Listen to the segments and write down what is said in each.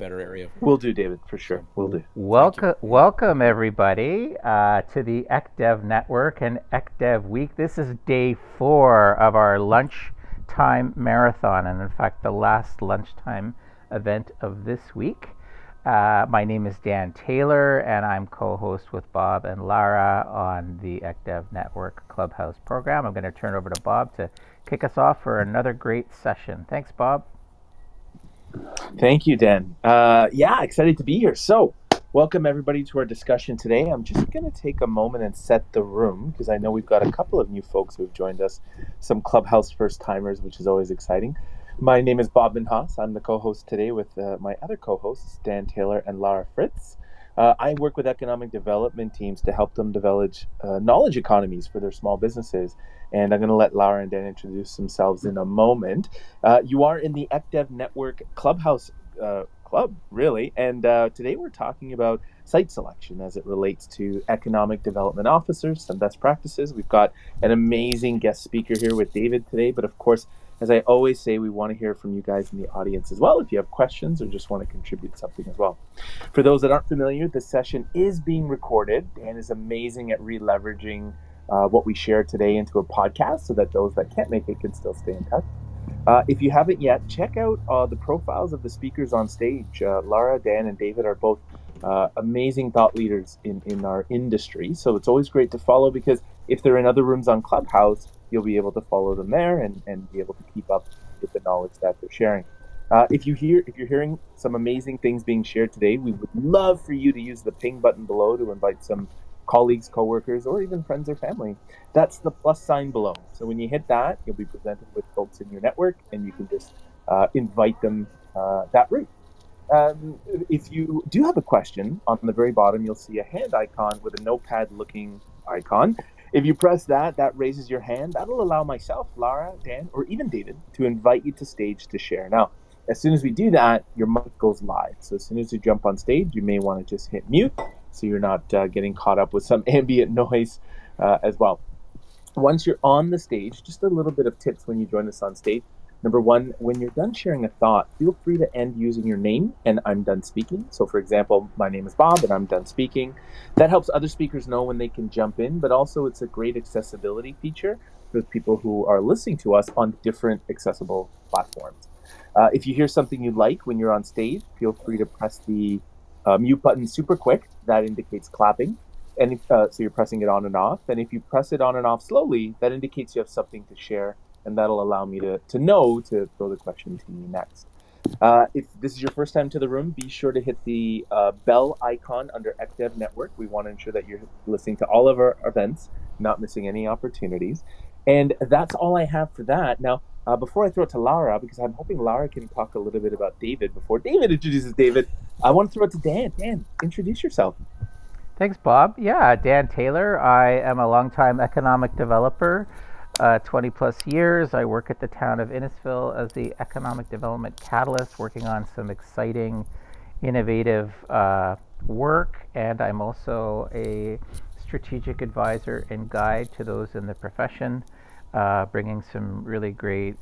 better area. Will do, David, for sure. Will do. Thank you. Welcome everybody to the ECDev Network and ECDev Week. This is day 4 of our lunchtime marathon, and in fact, the last lunchtime event of this week. My name is Dan Taylor, and I'm co-host with Bob and Lara on the ECDev Network Clubhouse program. I'm going to turn over to Bob to kick us off for another great session. Thanks, Bob. Thank you, Dan. Excited to be here. So, welcome everybody to our discussion today. I'm just going to take a moment and set the room because I know we've got a couple of new folks who have joined us, some Clubhouse first-timers, which is always exciting. My name is Bob Minhas. I'm the co-host today with my other co-hosts, Dan Taylor and Lara Fritz. I work with economic development teams to help them develop knowledge economies for their small businesses. And I'm going to let Lara and Dan introduce themselves in a moment. You are in the ECDev Network Clubhouse club, really. And today we're talking about site selection as it relates to economic development officers, some best practices. We've got an amazing guest speaker here with David today. But of course, as I always say, we want to hear from you guys in the audience as well if you have questions or just want to contribute something as well. For those that aren't familiar, this session is being recorded. Dan is amazing at re-leveraging what we share today into a podcast so that those that can't make it can still stay in touch. If you haven't yet, check out the profiles of the speakers on stage. Lara, Dan, and David are both amazing thought leaders in our industry. So it's always great to follow because if they're in other rooms on Clubhouse, you'll be able to follow them there and be able to keep up with the knowledge that they're sharing. If you're hearing some amazing things being shared today, we would love for you to use the ping button below to invite some colleagues, coworkers, or even friends or family. That's the plus sign below. So when you hit that, you'll be presented with folks in your network, and you can just invite them that route. If you do have a question, on the very bottom, you'll see a hand icon with a notepad-looking icon. If you press that, that raises your hand. That'll allow myself, Lara, Dan, or even David to invite you to stage to share. Now, as soon as we do that, your mic goes live. So as soon as you jump on stage, you may want to just hit mute so you're not getting caught up with some ambient noise as well. Once you're on the stage, just a little bit of tips when you join us on stage. Number one, when you're done sharing a thought, feel free to end using your name and I'm done speaking. So for example, my name is Bob and I'm done speaking. That helps other speakers know when they can jump in, but also it's a great accessibility feature for people who are listening to us on different accessible platforms. If you hear something you like when you're on stage, feel free to press the mute button super quick. That indicates clapping. And so you're pressing it on and off. And if you press it on and off slowly, that indicates you have something to share. And that'll allow me to know to throw the question to you next. If this is your first time to the room, be sure to hit the bell icon under ECDev Network. We want to ensure that you're listening to all of our events, not missing any opportunities. And that's all I have for that. Now, before I throw it to Lara, because I'm hoping Lara can talk a little bit about David before David introduces David, I want to throw it to Dan. Dan, introduce yourself. Thanks, Bob. Yeah, Dan Taylor. I am a longtime economic developer, 20 plus years. I work at the Town of Innisfil as the economic development catalyst, working on some exciting, innovative work. And I'm also a strategic advisor and guide to those in the profession, bringing some really great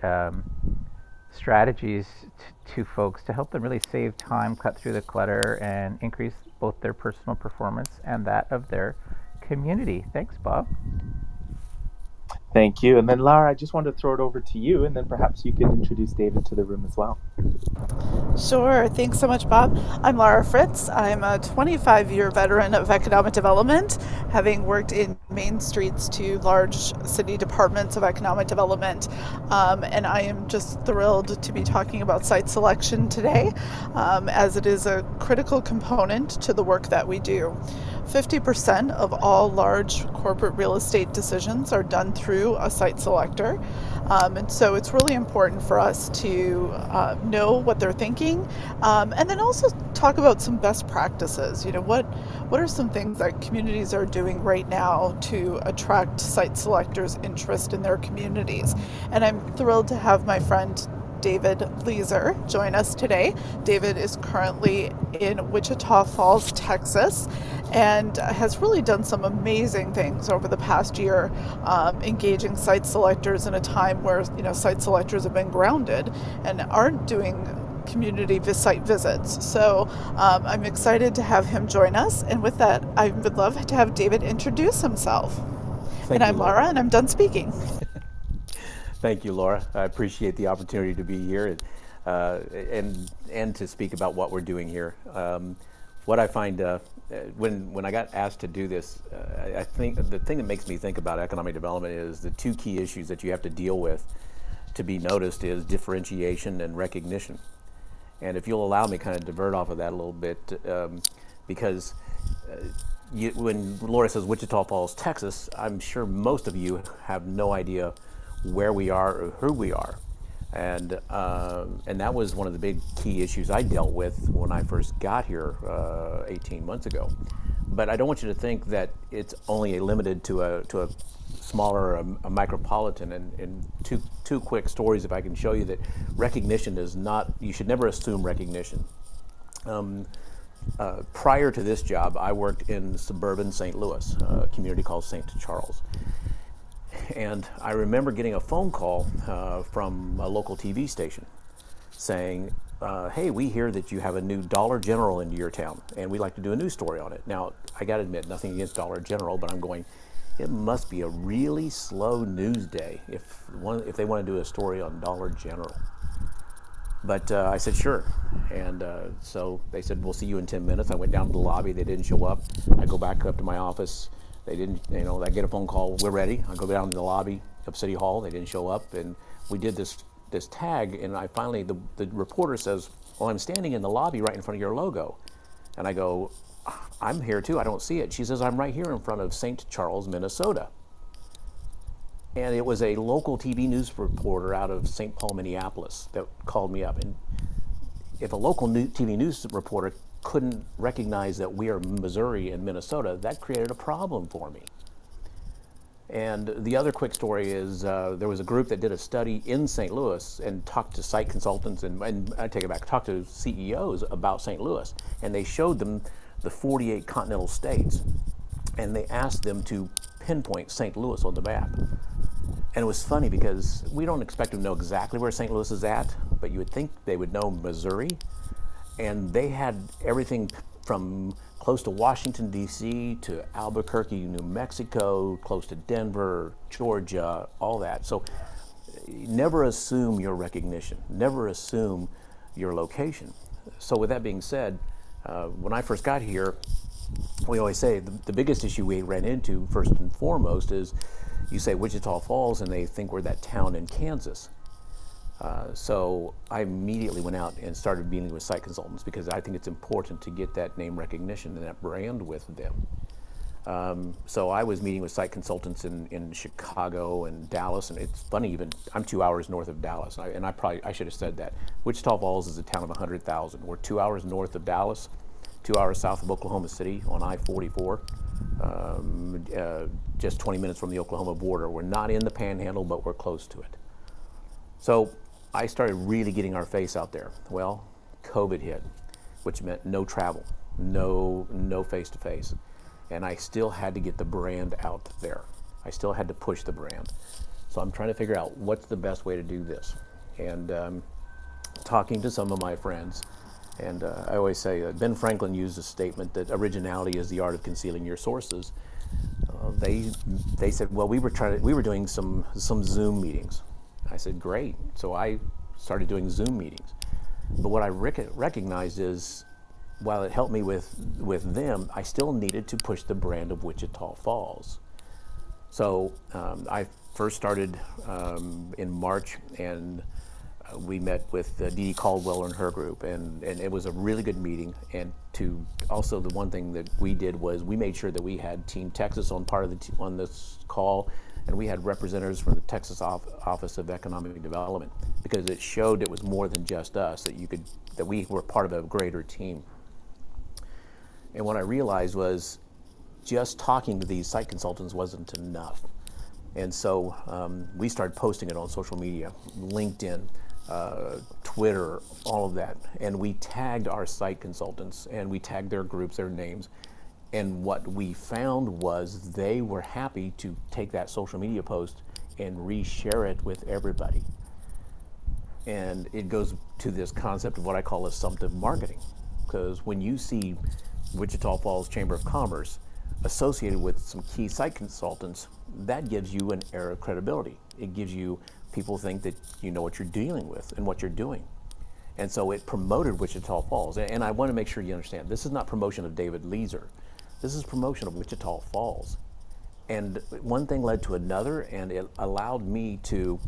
strategies to folks to help them really save time, cut through the clutter, and increase both their personal performance and that of their community. Thanks, Bob. Thank you. And then Lara, I just wanted to throw it over to you, and then perhaps you can introduce David to the room as well. Sure. Thanks so much, Bob. I'm Lara Fritz. I'm a 25-year veteran of economic development, having worked in main streets to large city departments of economic development. And I am just thrilled to be talking about site selection today, as it is a critical component to the work that we do. 50% of all large corporate real estate decisions are done through a site selector. And so it's really important for us to know what they're thinking, and then also talk about some best practices. You know, what are some things that communities are doing right now to attract site selectors' interest in their communities? And I'm thrilled to have my friend David Leeser join us today. David is currently in Wichita Falls, Texas, and has really done some amazing things over the past year, engaging site selectors in a time where site selectors have been grounded and aren't doing community site visits. So I'm excited to have him join us. And with that, I would love to have David introduce himself. And Thank you, I'm Laura. Laura, and I'm done speaking. Thank you, Laura. I appreciate the opportunity to be here and to speak about what we're doing here. What I find when I got asked to do this, I think the thing that makes me think about economic development is the two key issues that you have to deal with to be noticed is differentiation and recognition. And if you'll allow me kind of divert off of that a little bit, because when Laura says Wichita Falls, Texas, I'm sure most of you have no idea where we are or who we are. And that was one of the big key issues I dealt with when I first got here 18 months ago. But I don't want you to think that it's only limited to a smaller, a micropolitan. And two quick stories, if I can show you that recognition is not, you should never assume recognition. Prior to this job, I worked in suburban St. Louis, a community called St. Charles. And I remember getting a phone call from a local TV station saying, hey, we hear that you have a new Dollar General into your town, and we'd like to do a news story on it. Now, I got to admit, nothing against Dollar General, but I'm going, it must be a really slow news day if they want to do a story on Dollar General. But I said, sure. And so they said, we'll see you in 10 minutes. I went down to the lobby. They didn't show up. I go back up to my office. They didn't, I get a phone call, we're ready. I go down to the lobby of City Hall. They didn't show up. And we did this tag. And I finally, the reporter says, well, I'm standing in the lobby right in front of your logo. And I go, I'm here too. I don't see it. She says, I'm right here in front of St. Charles, Minnesota. And it was a local TV news reporter out of St. Paul, Minneapolis that called me up. And if a local TV news reporter couldn't recognize that we are Missouri and Minnesota, that created a problem for me. And the other quick story is there was a group that did a study in St. Louis and talked to site consultants and I take it back, talked to CEOs about St. Louis. And they showed them the 48 continental states. And they asked them to pinpoint St. Louis on the map. And it was funny because we don't expect them to know exactly where St. Louis is at, but you would think they would know Missouri. And they had everything from close to Washington, D.C. to Albuquerque, New Mexico, close to Denver, Georgia, all that. So never assume your recognition. Never assume your location. So with that being said, when I first got here, we always say the biggest issue we ran into first and foremost is you say Wichita Falls and they think we're that town in Kansas. So I immediately went out and started meeting with site consultants because I think it's important to get that name recognition and that brand with them. So I was meeting with site consultants in Chicago and Dallas, and it's funny, even I'm 2 hours north of Dallas, and I should have said that. Wichita Falls is a town of 100,000. We're 2 hours north of Dallas, 2 hours south of Oklahoma City on I-44, just 20 minutes from the Oklahoma border. We're not in the Panhandle, but we're close to it. So I started really getting our face out there. Well, COVID hit, which meant no travel, no face-to-face. And I still had to get the brand out there. I still had to push the brand. So I'm trying to figure out what's the best way to do this. And talking to some of my friends, and I always say, Ben Franklin used a statement that originality is the art of concealing your sources. They said, well, we were doing some Zoom meetings. I said, great. So I started doing Zoom meetings. But what I recognized is, while it helped me with them, I still needed to push the brand of Wichita Falls. So I first started in March, and we met with Dee Caldwell and her group, and it was a really good meeting. And also the one thing that we did was we made sure that we had Team Texas on on this call, and we had representatives from the Texas Office of Economic Development, because it showed it was more than just us, that we were part of a greater team. And what I realized was just talking to these site consultants wasn't enough. And so we started posting it on social media, LinkedIn, Twitter, all of that. And we tagged our site consultants and we tagged their groups, their names. And what we found was they were happy to take that social media post and reshare it with everybody. And it goes to this concept of what I call assumptive marketing. Because when you see Wichita Falls Chamber of Commerce associated with some key site consultants, that gives you an air of credibility. It gives you, people think that you know what you're dealing with and what you're doing. And so it promoted Wichita Falls. And I want to make sure you understand, this is not promotion of David Leeser. This is promotion of Wichita Falls. And one thing led to another, and it allowed me to,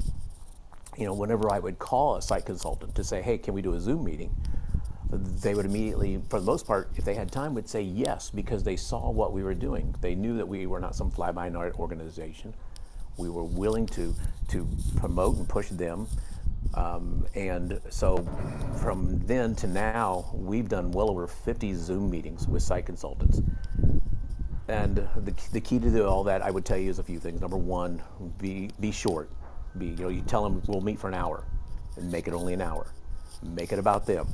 whenever I would call a site consultant to say, hey, can we do a Zoom meeting? They would immediately, for the most part, if they had time, would say yes, because they saw what we were doing. They knew that we were not some fly-by-night organization. We were willing to promote and push them. And so from then to now, we've done well over 50 Zoom meetings with site consultants. And the key to all that, I would tell you, is a few things. Number one, be short. You tell them we'll meet for an hour, and make it only an hour. Make it about them.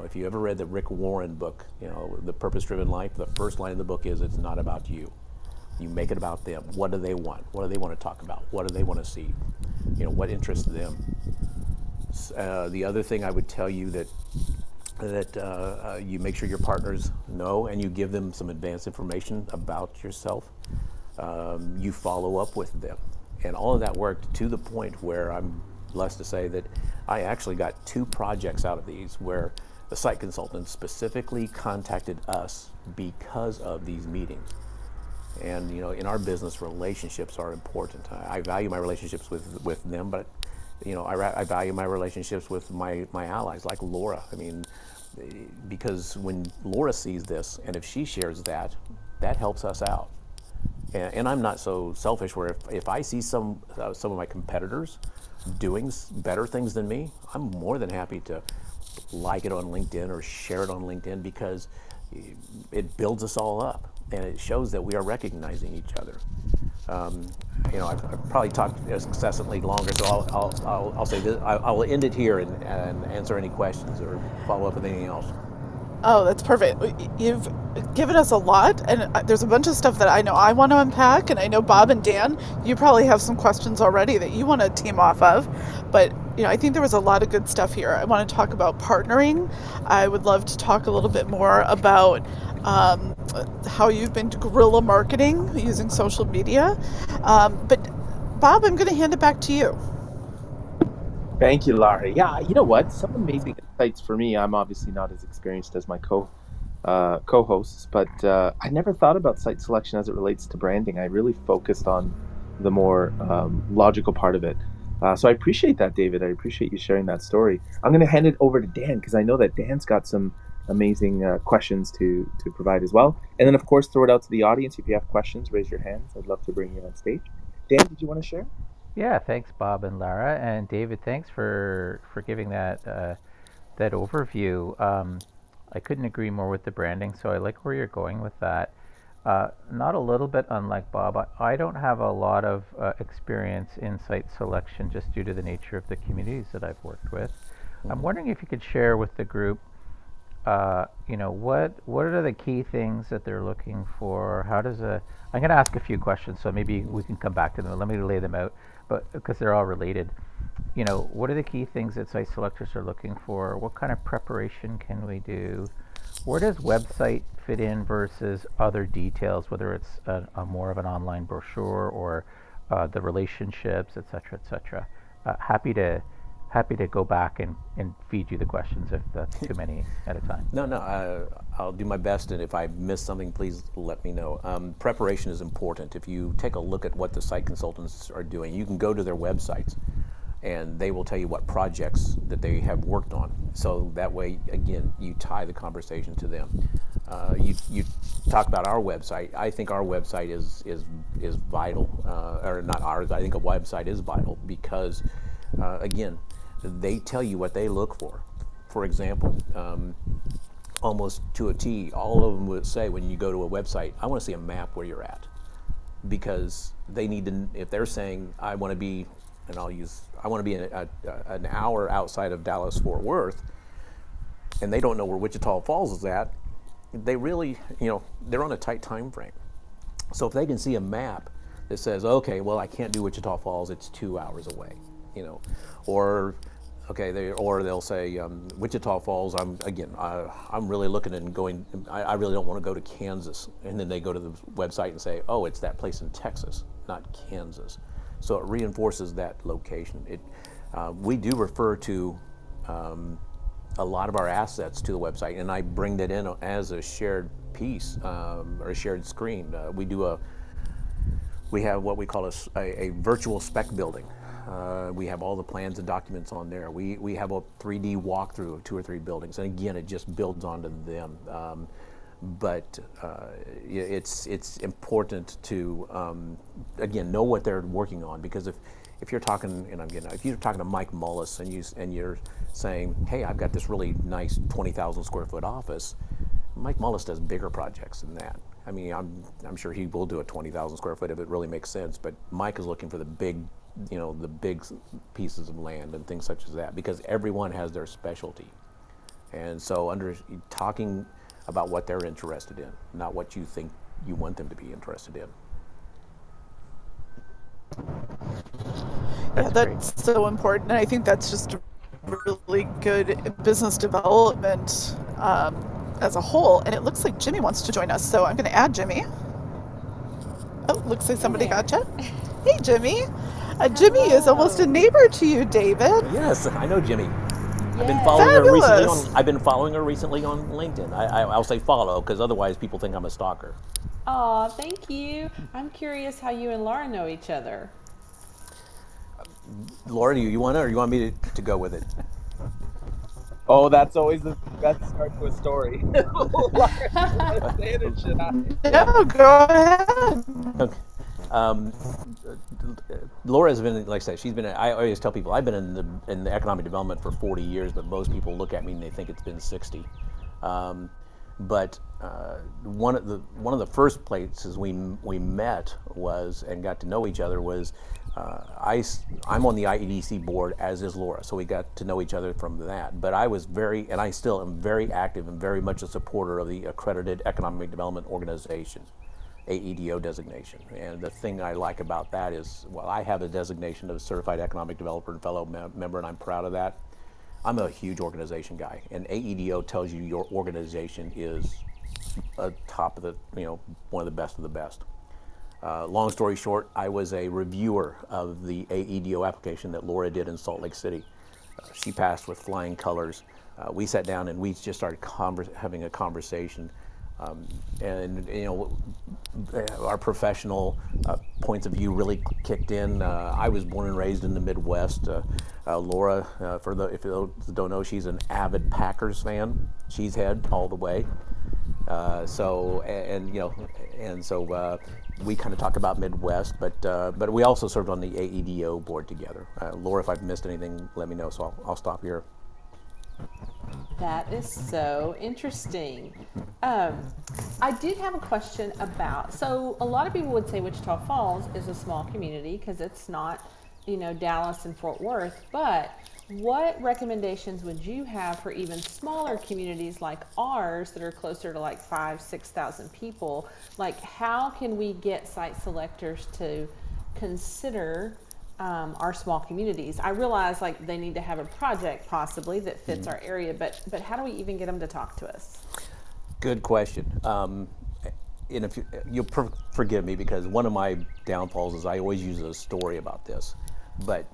If you ever read the Rick Warren book, The Purpose-Driven Life, the first line of the book is, it's not about you. You make it about them. What do they want? What do they want to talk about? What do they want to see? What interests them? The other thing I would tell you that you make sure your partners know, and you give them some advanced information about yourself. You follow up with them. And all of that worked to the point where I'm blessed to say that I actually got 2 projects out of these where the site consultant specifically contacted us because of these meetings. And in our business, relationships are important. I value my relationships with them, but I value my relationships with my allies, like Laura. Because when Laura sees this, and if she shares that helps us out. And I'm not so selfish where if I see some of my competitors doing better things than me, I'm more than happy to like it on LinkedIn or share it on LinkedIn, because it builds us all up and it shows that we are recognizing each other. I've probably talked excessively longer, so I'll say this. I will end it here and answer any questions or follow up with anything else. Oh, that's perfect. You've given us a lot, and there's a bunch of stuff that I know I want to unpack, and I know Bob and Dan, you probably have some questions already that you want to team off of. But, I think there was a lot of good stuff here. I want to talk about partnering. I would love to talk a little bit more about how you've been guerrilla marketing using social media. But, Bob, I'm going to hand it back to you. Thank you, Lara. Yeah, you know what? Some amazing insights for me. I'm obviously not as experienced as my co-hosts, but I never thought about site selection as it relates to branding. I really focused on the more logical part of it. So I appreciate that, David. I appreciate you sharing that story. I'm going to hand it over to Dan, because I know that Dan's got some amazing questions to provide as well. And then, of course, throw it out to the audience. If you have questions, raise your hands. I'd love to bring you on stage. Dan, did you want to share? Yeah, thanks, Bob and Lara, and David. Thanks for giving that overview. I couldn't agree more with the branding. So I like where you're going with that. Not a little bit unlike Bob. I don't have a lot of experience in site selection just due to the nature of the communities that I've worked with. I'm wondering if you could share with the group, what are the key things that they're looking for? I'm going to ask a few questions, so maybe we can come back to them. Let me lay them out, but because they're all related. What are the key things that site selectors are looking for? What kind of preparation can we do? Where does website fit in versus other details, whether it's a more of an online brochure or the relationships, et cetera, et cetera? Happy to go back and feed you the questions if that's too many at a time. No, I'll do my best, and if I miss something, please let me know. Preparation is important. If you take a look at what the site consultants are doing, you can go to their websites, and they will tell you what projects that they have worked on. So that way, again, you tie the conversation to them. You talk about our website. I think our website is vital, or not ours. I think a website is vital because, again, they tell you what they look for. For example, almost to a T, all of them would say when you go to a website, I want to see a map where you're at, because they need to. If they're saying I want to be, and I want to be an hour outside of Dallas-Fort Worth, and they don't know where Wichita Falls is at, they really, they're on a tight time frame. So if they can see a map that says, okay, well, I can't do Wichita Falls, it's 2 hours away, or Okay, or they'll say Wichita Falls. I'm really looking and going. I really don't want to go to Kansas, and then they go to the website and say, oh, it's that place in Texas, not Kansas. So it reinforces that location. We do refer to a lot of our assets to the website, and I bring that in as a shared piece or a shared screen. We have what we call a virtual spec building. We have all the plans and documents on there. We have a 3D walkthrough of 2 or 3 buildings, and again, it just builds onto them. But it's important to again know what they're working on, because if you're talking, and again, if you're talking to Mike Mullis and you're saying, hey, I've got this really nice 20,000 square foot office, Mike Mullis does bigger projects than that. I mean, I'm sure he will do a 20,000 square foot if it really makes sense, but Mike is looking for the big pieces of land and things such as that, because everyone has their specialty. And so talking about what they're interested in, not what you think you want them to be interested in. Yeah, that's so important. And I think that's just really good business development as a whole. And it looks like Jimmy wants to join us, so I'm going to add Jimmy. Oh, looks like somebody gotcha. Hey, Jimmy. Jimmy is almost a neighbor to you, David. Yes, I know Jimmy. Yes. I've been following her recently Fabulous. I've been following her recently on LinkedIn. I'll say follow, because otherwise people think I'm a stalker. Oh, thank you. I'm curious how you and Laura know each other. Laura, do you want to, or you want me to go with it? Oh, that's always the best start to a story. Say it, or should I? No, go ahead. Okay. Laura's been, like I said, I always tell people, I've been in the economic development for 40 years, but most people look at me and they think it's been 60. But one of the first places we met was, and got to know each other, was I'm on the IEDC board, as is Laura, so we got to know each other from that. But I was and I still am very active and very much a supporter of the Accredited Economic Development Organization, AEDO designation. And the thing I like about that is, well, I have a designation of Certified Economic Developer and Fellow member, and I'm proud of that. I'm a huge organization guy, and AEDO tells you your organization is a top of one of the best of the best. Long story short, I was a reviewer of the AEDO application that Laura did in Salt Lake City. She passed with flying colors. We sat down and we just started having a conversation. And our professional points of view really kicked in. I was born and raised in the Midwest. Laura, if you don't know, she's an avid Packers fan. Cheesehead all the way. So we kind of talk about Midwest, but we also served on the AEDO board together. Laura, if I've missed anything, let me know. So I'll stop here. That is so interesting. I did have a question about, so a lot of people would say Wichita Falls is a small community because it's not, Dallas and Fort Worth, but what recommendations would you have for even smaller communities like ours that are closer to like 5,000 to 6,000 people? Like, how can we get site selectors to consider our small communities? I realize like they need to have a project possibly that fits our area, but how do we even get them to talk to us? Good question. And if you'll forgive me, because one of my downfalls is I always use a story about this. But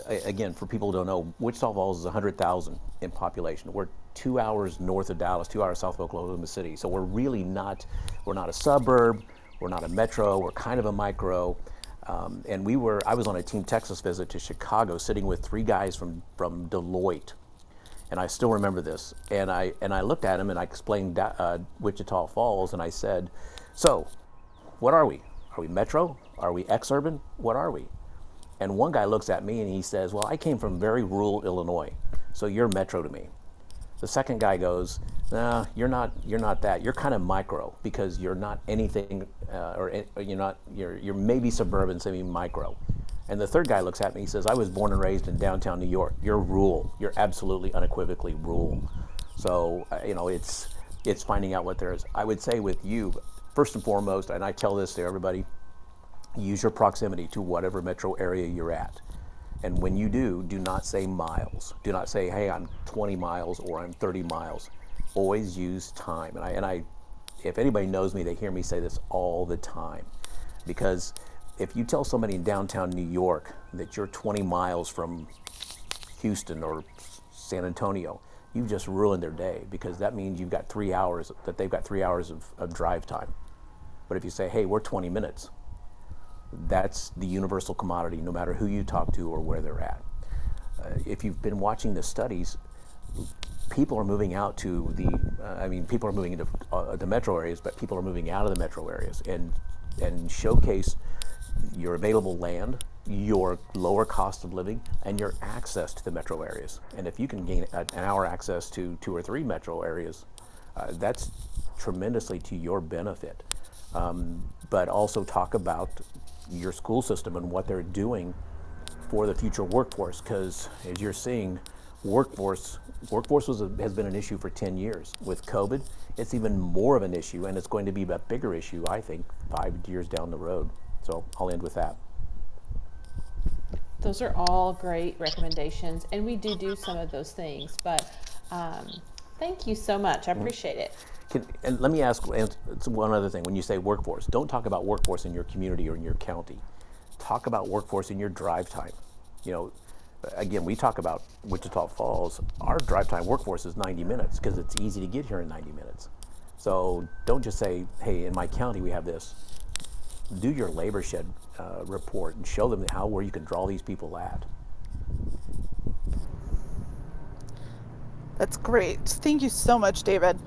again, for people who don't know, Wichita Falls is 100,000 in population. We're 2 hours north of Dallas, 2 hours south of Oklahoma City. So we're really not a suburb, we're not a metro, we're kind of a micro. And I was on a Team Texas visit to Chicago, sitting with 3 guys from Deloitte, and I still remember this. And I looked at him and I explained Wichita Falls, and I said, "So, what are we? Are we metro? Are we ex-urban? What are we?" And one guy looks at me and he says, "Well, I came from very rural Illinois, so you're metro to me." The second guy goes, "No, you're not that. You're kind of micro, because you're not anything, you're maybe suburban, semi-micro." And the third guy looks at me and he says, "I was born and raised in downtown New York. You're rural. You're absolutely unequivocally rural." So it's finding out what there is. I would say with you, first and foremost, and I tell this to everybody, use your proximity to whatever metro area you're at. And when you do not say miles. Do not say, hey, I'm 20 miles or I'm 30 miles. Always use time. And I, if anybody knows me, they hear me say this all the time. Because if you tell somebody in downtown New York that you're 20 miles from Houston or San Antonio, you've just ruined their day, because that means you've got 3 hours, that they've got 3 hours of drive time. But if you say, hey, we're 20 minutes, that's the universal commodity, no matter who you talk to or where they're at. If you've been watching the studies, people are moving out to people are moving into the metro areas, but people are moving out of the metro areas and showcase your available land, your lower cost of living, and your access to the metro areas. And if you can gain an hour access to 2 or 3 metro areas, that's tremendously to your benefit. But also talk about your school system and what they're doing for the future workforce, because as you're seeing, workforce has been an issue for 10 years. With COVID, it's even more of an issue, and it's going to be a bigger issue, I think, 5 years down the road. So I'll end with that. Those are all great recommendations, and we do some of those things. But thank you so much. I appreciate it. And let me ask one other thing. When you say workforce, don't talk about workforce in your community or in your county. Talk about workforce in your drive time. You know, again, we talk about Wichita Falls. Our drive time workforce is 90 minutes because it's easy to get here in 90 minutes. So don't just say, hey, in my county we have this. Do your labor shed report and show them where you can draw these people at. That's great. Thank you so much, David.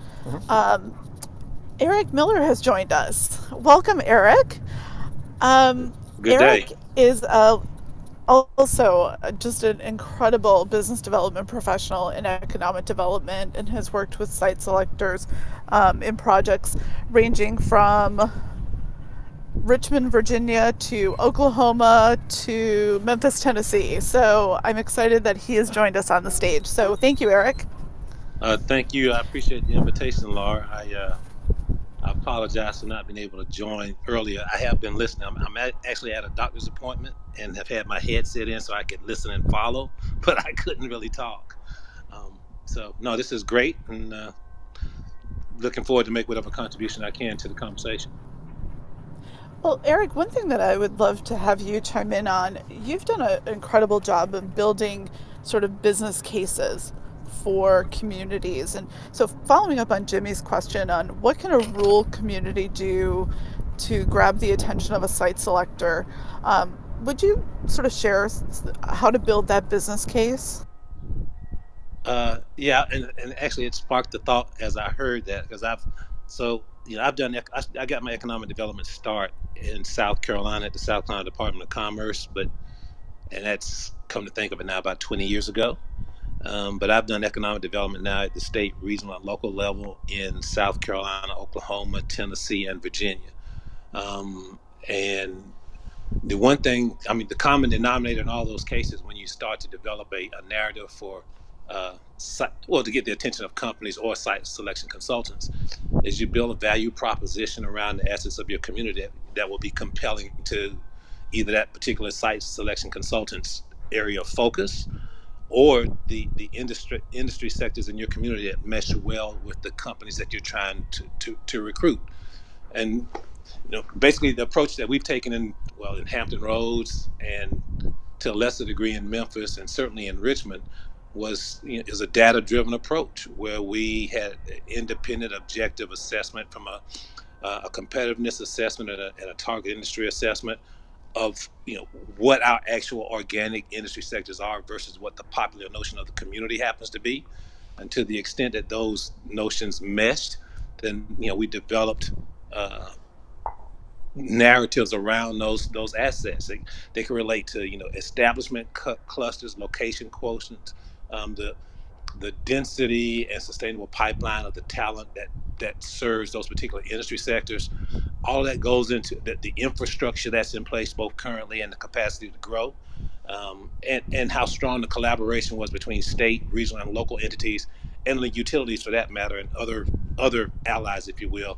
Eric Miller has joined us. Welcome, Eric. Good day. Eric is also just an incredible business development professional in economic development, and has worked with site selectors in projects ranging from Richmond, Virginia to Oklahoma to Memphis, Tennessee. So I'm excited that he has joined us on the stage. So thank you, Eric. Thank you. I appreciate the invitation, Laura. I apologize for not being able to join earlier. I have been listening. Actually at a doctor's appointment and have had my headset in so I could listen and follow, but I couldn't really talk. So no, this is great, and looking forward to make whatever contribution I can to the conversation. Well, Eric, one thing that I would love to have you chime in on, you've done an incredible job of building sort of business cases for communities. And so, following up on Jimmy's question on what can a rural community do to grab the attention of a site selector, would you sort of share how to build that business case? Yeah, and actually it sparked the thought as I heard that, because I've done, I got my economic development start in South Carolina at the South Carolina Department of Commerce, and that's, come to think of it now, about 20 years ago. But I've done economic development now at the state, regional, and local level in South Carolina, Oklahoma, Tennessee, and Virginia. And the one thing, I mean, the common denominator in all those cases, when you start to develop a narrative for, to get the attention of companies or site selection consultants, is you build a value proposition around the assets of your community that will be compelling to either that particular site selection consultant's area of focus, or the industry sectors in your community that mesh well with the companies that you're trying to recruit. And basically the approach that we've taken in Hampton Roads, and to a lesser degree in Memphis, and certainly in Richmond, is a data-driven approach where we had independent, objective assessment from a competitiveness assessment and a target industry assessment of what our actual organic industry sectors are versus what the popular notion of the community happens to be. And to the extent that those notions meshed, then we developed narratives around those assets. They can relate to establishment clusters, location quotients, the density and sustainable pipeline of the talent that serves those particular industry sectors. All of that goes into the infrastructure that's in place, both currently and the capacity to grow, and how strong the collaboration was between state, regional, and local entities, and the utilities, for that matter, and other allies, if you will.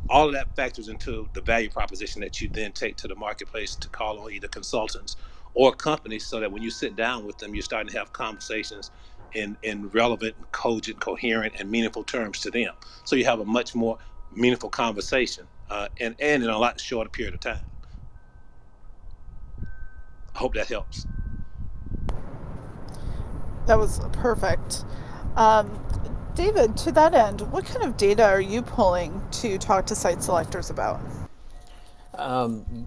All of that factors into the value proposition that you then take to the marketplace to call on either consultants or companies, so that when you sit down with them, you're starting to have conversations in relevant, cogent, coherent, and meaningful terms to them. So you have a much more meaningful conversation, and in a lot shorter period of time. I hope that helps. That was perfect. Um, David, to that end, what kind of data are you pulling to talk to site selectors about?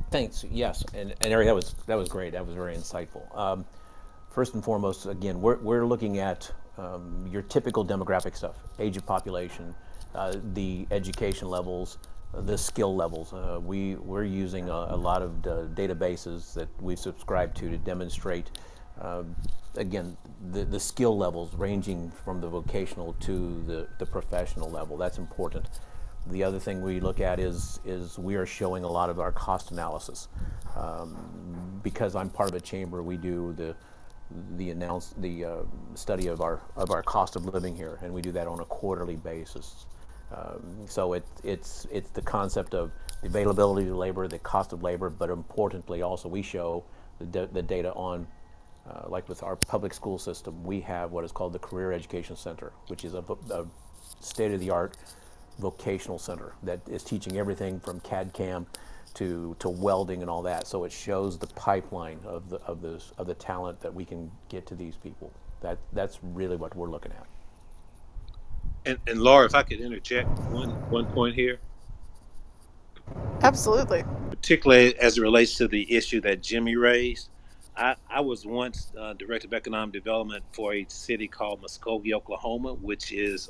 Thanks. Yes, and Eric, that was great. That was very insightful. First and foremost, again, we're looking at your typical demographic stuff: age of population, the education levels, the skill levels. We're using a lot of databases that we subscribe to demonstrate. Again, the skill levels ranging from the vocational to the professional level. That's important. The other thing we look at is we are showing a lot of our cost analysis. Because I'm part of a chamber, we do the study of our cost of living here, and we do that on a quarterly basis. So it's the concept of the availability of labor, the cost of labor, but importantly also we show the data on, like with our public school system, we have what is called the Career Education Center, which is a state-of-the-art vocational center that is teaching everything from CAD/CAM to welding and all that. So it shows the pipeline of the talent that we can get to these people. That's really what we're looking at. And Laura, if I could interject one point here, Absolutely. particularly as it relates to the issue that Jimmy raised. I was once director of economic development for a city called Muskogee, Oklahoma, which is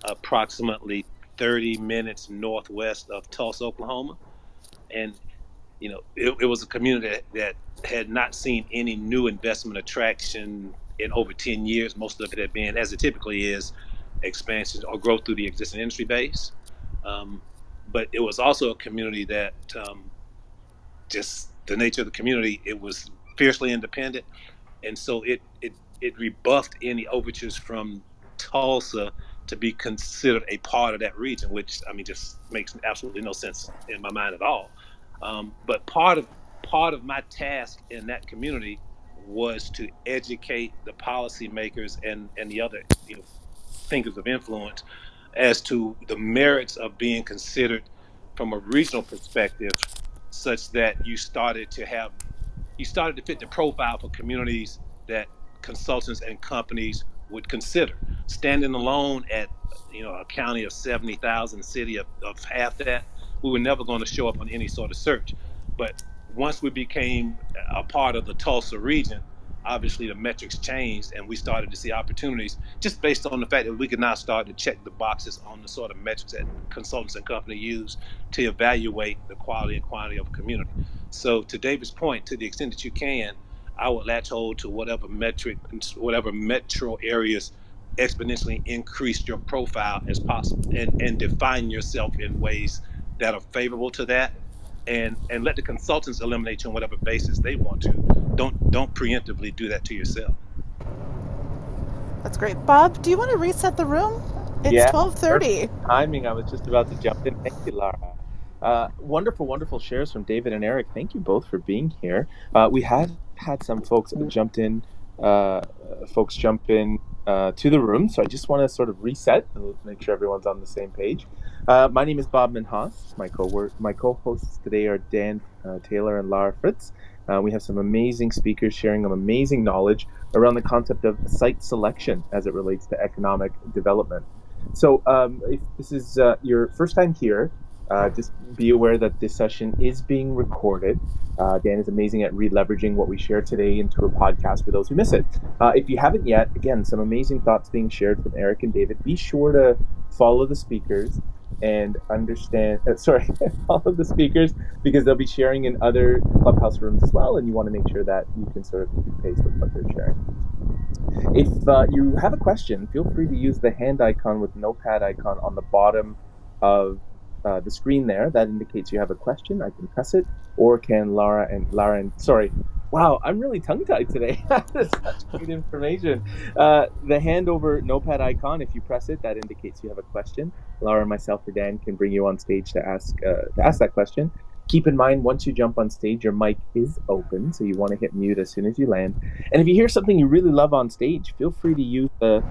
approximately 30 minutes northwest of Tulsa, Oklahoma. And it was a community that had not seen any new investment attraction in over 10 years. Most of it had been, as it typically is, expansion or growth through the existing industry base. Um, but it was also a community that, just the nature of the community, it was fiercely independent, and so it rebuffed any overtures from Tulsa to be considered a part of that region, which, I mean, just makes absolutely no sense in my mind at all. But part of my task in that community was to educate the policymakers and the other, thinkers of influence as to the merits of being considered from a regional perspective, such that you started to fit the profile for communities that consultants and companies would consider. Standing alone at a county of 70,000, city of half that, we were never going to show up on any sort of search. But once we became a part of the Tulsa region, obviously the metrics changed, and we started to see opportunities just based on the fact that we could now start to check the boxes on the sort of metrics that consultants and companies use to evaluate the quality and quantity of a community. So to David's point, to the extent that you can, I would latch hold to whatever metric, whatever metro areas exponentially increase your profile as possible, and define yourself in ways that are favorable to that, and let the consultants eliminate you on whatever basis they want to. Don't preemptively do that to yourself. That's great. Bob, do you want to reset the room? It's Yeah, perfect 12:30. timing. I was just about to jump in. Thank you, Lara. Wonderful, wonderful shares from David and Eric. Thank you both for being here. We had some folks jumped in, uh, folks jump in to the room. So I just want to sort of reset and make sure everyone's on the same page. My name is Bob Minhas. My co-hosts today are Dan Taylor and Lara Fritz. We have some amazing speakers sharing some amazing knowledge around the concept of site selection as it relates to economic development. So, if this is your first time here, just be aware that this session is being recorded. Dan is amazing at re-leveraging what we share today into a podcast for those who miss it. If you haven't yet, again, some amazing thoughts being shared from Eric and David. Be sure to follow the speakers and understand, follow the speakers, because they'll be sharing in other clubhouse rooms as well. And you want to make sure that you can sort of keep pace with what they're sharing. If you have a question, feel free to use the hand icon with notepad icon on the bottom of the screen there. That indicates you have a question. I can press it, or can Lara and sorry. Wow, I'm really tongue-tied today. That's such great information. The hand over notepad icon, if you press it, that indicates you have a question. Lara, myself, or Dan can bring you on stage to ask that question. Keep in mind, once you jump on stage, your mic is open, so you want to hit mute as soon as you land. And if you hear something you really love on stage, feel free to use the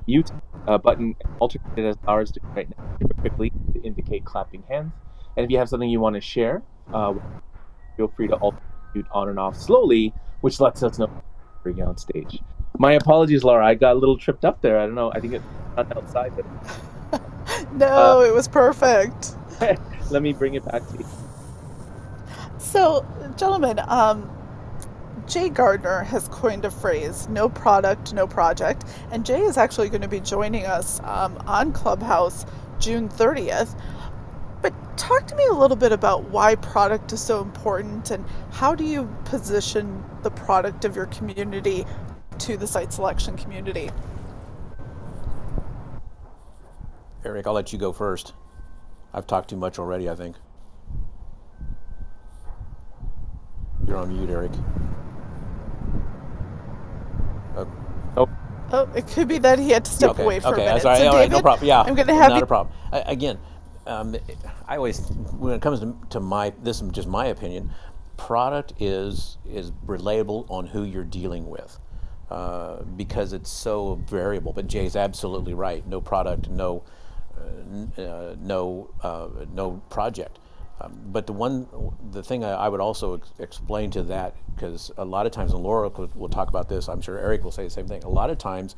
mute button and alternate it as ours doing right now quickly to indicate clapping hands. And if you have something you want to share, feel free to alternate mute on and off slowly, which lets us know you're bringing on stage. My apologies, Laura. I got a little tripped up there. I don't know. I think it's not outside, but No, it was perfect. let me bring it back to you. So, gentlemen, Jay Gardner has coined a phrase, no product, no project. And Jay is actually going to be joining us on Clubhouse June 30th. But talk to me a little bit about why product is so important and how do you position the product of your community to the site selection community? Eric, I'll let you go first. I've talked too much already, I think. You're on mute, Eric. Oh, Oh, it could be that he had to step Okay, away for a okay, minute. sorry, So, all right, no David, problem. Yeah, I'm going to have not you. a problem. Again, I always, when it comes to my, this is just my opinion, product is relatable on who you're dealing with, because it's so variable. But Jay's absolutely right. No product, no project. But the thing I would also explain to that, because a lot of times, and Laura will talk about this, I'm sure Eric will say the same thing. A lot of times,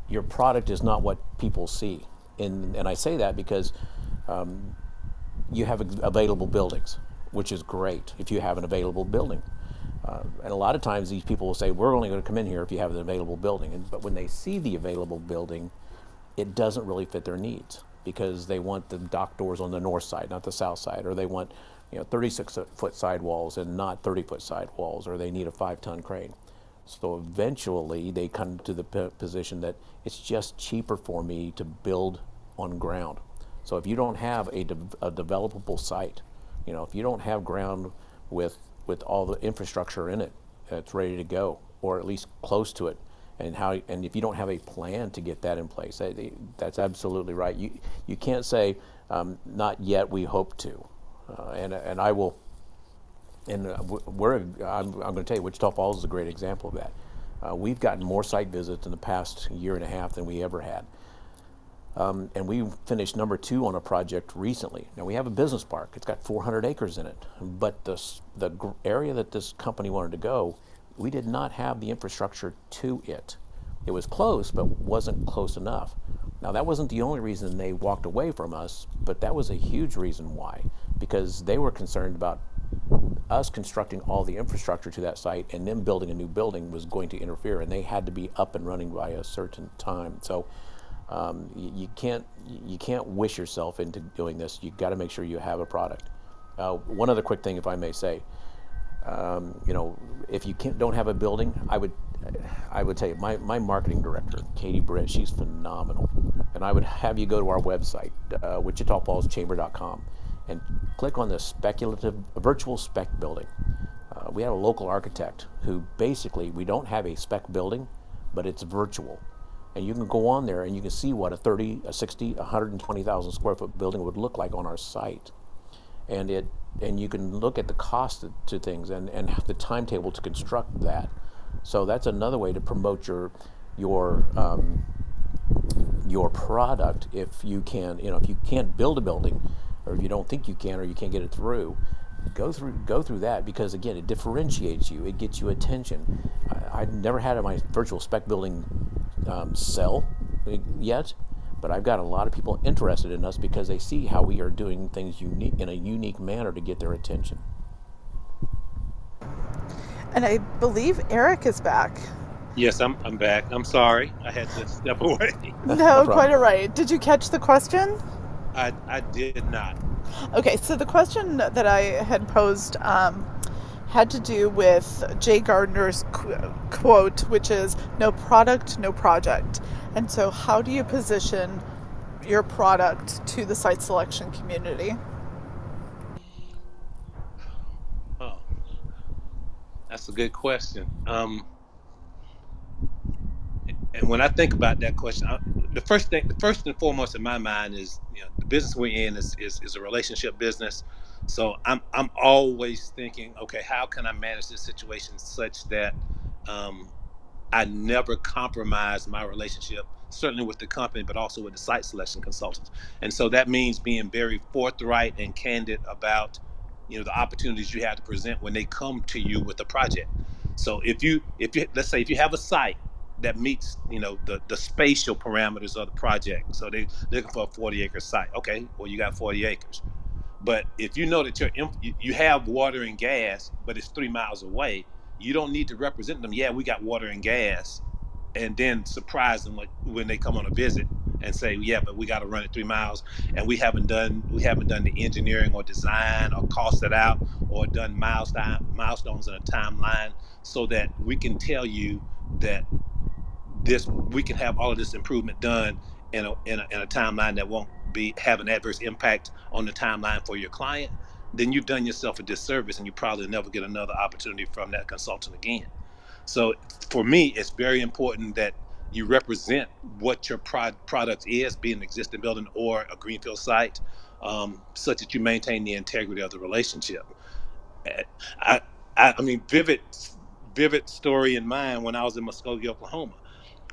your product is not what people see, and I say that because you have available buildings, which is great if you have an available building. And a lot of times, these people will say, "We're only going to come in here if you have an available building." But when they see the available building, it doesn't really fit their needs because they want the dock doors on the north side, not the south side, or they want 36-foot sidewalls and not 30-foot sidewalls, or they need a 5-ton crane. So eventually they come to the position that it's just cheaper for me to build on ground. So if you don't have a developable site, if you don't have ground with all the infrastructure in it that's ready to go, or at least close to it, and if you don't have a plan to get that in place, that's absolutely right. You can't say not yet. We hope to, and I will. And I'm going to tell you, Wichita Falls is a great example of that. We've gotten more site visits in the past year and a half than we ever had. And we finished number 2 on a project recently. Now we have a business park. It's got 400 acres in it. But the area that this company wanted to go, we did not have the infrastructure to it. It was close, but wasn't close enough. Now that wasn't the only reason they walked away from us, but that was a huge reason why, because they were concerned about us constructing all the infrastructure to that site and then building a new building was going to interfere, and they had to be up and running by a certain time. So you can't wish yourself into doing this. You got to make sure you have a product. One other quick thing, if I may say, if you don't have a building, I would tell you, my marketing director, Katie Britt, she's phenomenal, and I would have you go to our website, wichitafallschamber.com, and click on the speculative virtual spec building. We have a local architect who basically, we don't have a spec building, but it's virtual. And you can go on there and you can see what a 30, a 60, 120,000 square foot building would look like on our site. And you can look at the cost to things and the timetable to construct that. So that's another way to promote your product. If you can, if you can't build a building, or if you don't think you can, or you can't get it through, go through that, because again, it differentiates you. It gets you attention. I've never had my virtual spec building sell yet, but I've got a lot of people interested in us because they see how we are doing things in a unique manner to get their attention. And I believe Eric is back. Yes, I'm back. I'm sorry, I had to step away. No No, quite problem. all right. Did you catch the question? I did not. Okay, so the question that I had posed had to do with Jay Gardner's quote, which is no product, no project. And so, how do you position your product to the site selection community? Oh, that's a good question. And when I think about that question, the first and foremost in my mind is, the business we're in is a relationship business. So I'm always thinking, okay, how can I manage this situation such that um, I never compromise my relationship, certainly with the company, but also with the site selection consultants. And so that means being very forthright and candid about, the opportunities you have to present when they come to you with a project. So if you let's say if you have a site that meets, the spatial parameters of the project, so they're looking for a 40-acre site. Okay, well, you got 40 acres. But if you know that you have water and gas, but it's 3 miles away, you don't need to represent them. Yeah, we got water and gas, and then surprise them when they come on a visit and say, yeah, but we got to run it 3 miles, and we haven't done the engineering or design or cost it out or done milestones in a timeline so that we can tell you that we can have all of this improvement done in a timeline that won't have an adverse impact on the timeline for your client. Then you've done yourself a disservice, and you probably never get another opportunity from that consultant again. So for me, it's very important that you represent what your product is, be it an existing building or a greenfield site, such that you maintain the integrity of the relationship. I, I mean, vivid story in mind. When I was in Muskogee, Oklahoma,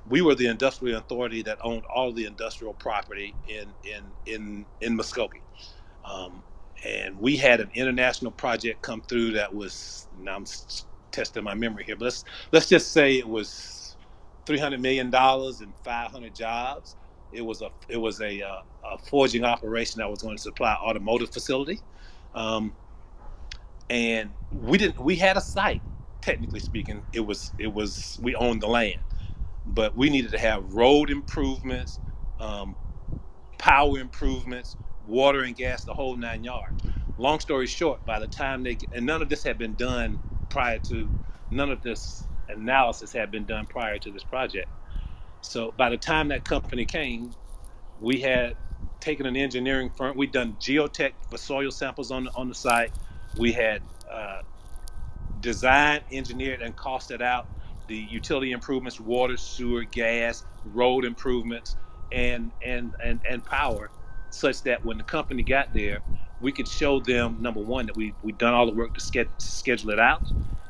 we were the industrial authority that owned all the industrial property in Muskogee. Um, and we had an international project come through that was, now testing my memory here, but let's just say it was $300 million and 500 jobs. It was a forging operation that was going to supply automotive facility. Um, and we had a site. Technically speaking, we owned the land, but we needed to have road improvements, um, power improvements, water and gas, the whole 9 yards. Long story short, by the time and none of this had been done prior to, none of this analysis had been done prior to this project. So by the time that company came, we had taken an engineering firm. We'd done geotech for soil samples on the site. We had designed, engineered, and costed out the utility improvements, water, sewer, gas, road improvements, and power, such that when the company got there, we could show them, number one, that we'd done all the work to schedule it out,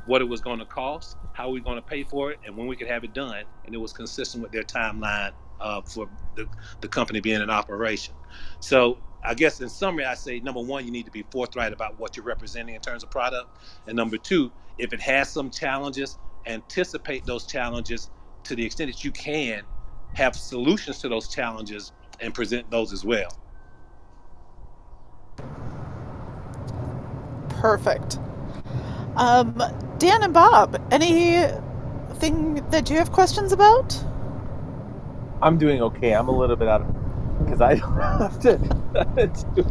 what it was going to cost, how we were going to pay for it, and when we could have it done, and it was consistent with their timeline for the company being in operation. So I guess in summary, I say, number one, you need to be forthright about what you're representing in terms of product, and number two, if it has some challenges, anticipate those challenges to the extent that you can, have solutions to those challenges, and present those as well. Perfect. Um, Dan and Bob, anything that you have questions about? I'm doing okay. I'm a little bit out of because I don't have to do.